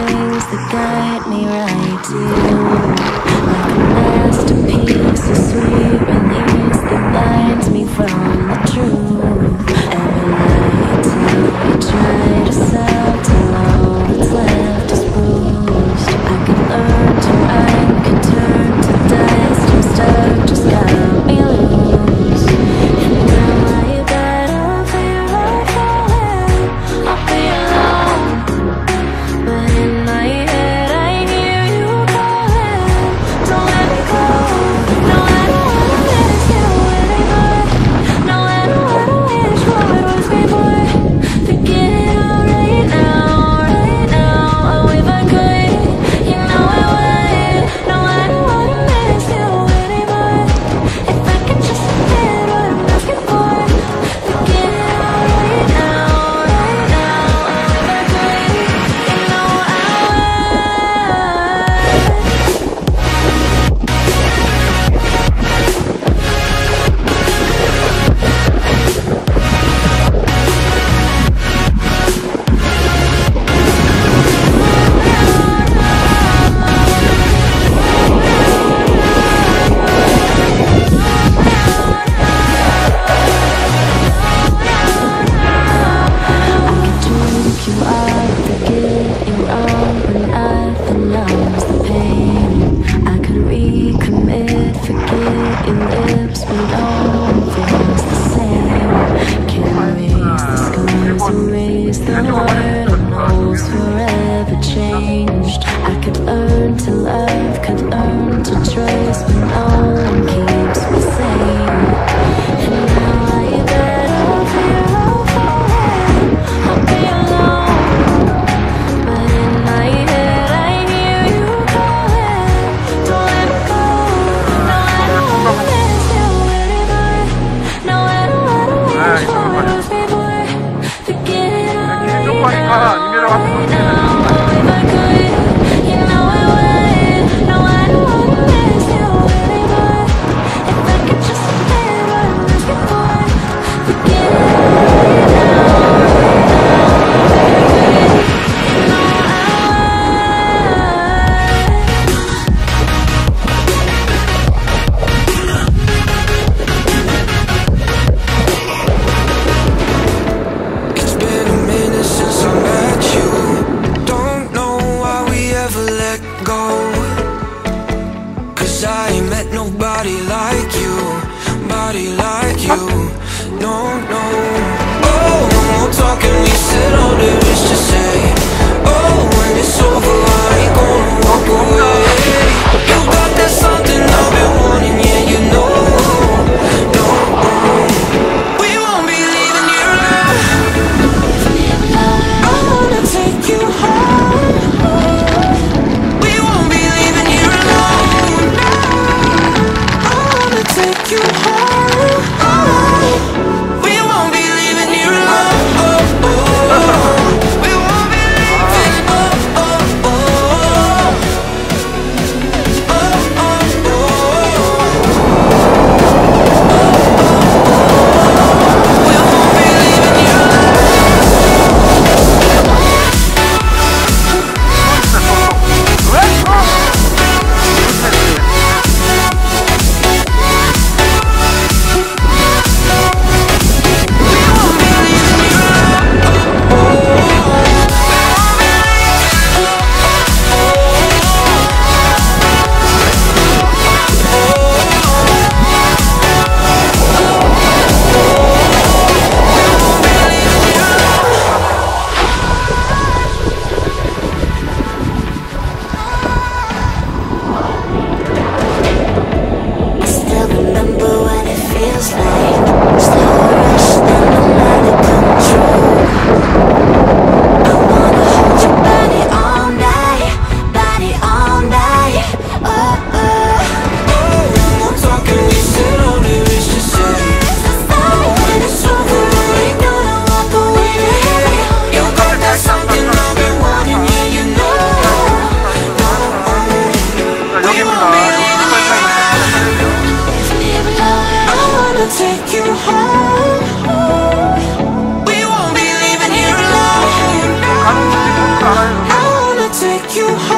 things that guide me right to you. Like a masterpiece, a sweet release that blinds me from the truth. Every lie you try to sell till all that's left is bruised. I could learn to rhyme, could turn to dust. I'm stuck, just got me loose. And now I better feel like falling. I'll be alone, but in my head I hear you calling. Don't let me go. No, I don't wanna miss you anymore. No, I don't wanna wish what was before. Forget it all right now. Oh, if I could, you know I would. No, I don't wanna miss you anymore. If I could just admit what I'm asking for. Forget it all right now. Oh, if I could, you know I you up, forget you're wrong, but nothing numbs the pain. I could recommit, forget your lips, but no one feels the same. Can't erase the scars, erase the heart, and knows forever changed. I could learn to love, could learn to trust, but no one keeps me sane. And now I better feel I'm falling. I'll be alone, but in my head I hear you calling. Don't let me go. No, I don't wanna miss you anymore. No, I don't wanna wish what was before. Forget it all right now. Oh, if I could, you know I would. No, I don't wanna miss you anymore. If I could just admit what I'm asking for. Forget it all right now. It's been a minute since I met you. Don't know why we ever let go. 'Cause I ain't met nobody like you. Body like you. No, no. Oh, no more talking, we said all there is to say. Oh, when it's over, I ain't gonna walk away. You got that something I've been wanting, yeah, you know. No, we won't be leaving here alone. I wanna take you home. We won't be leaving here alone. I wanna take you home. We won't be leaving here alone. We won't be leaving. I wanna take you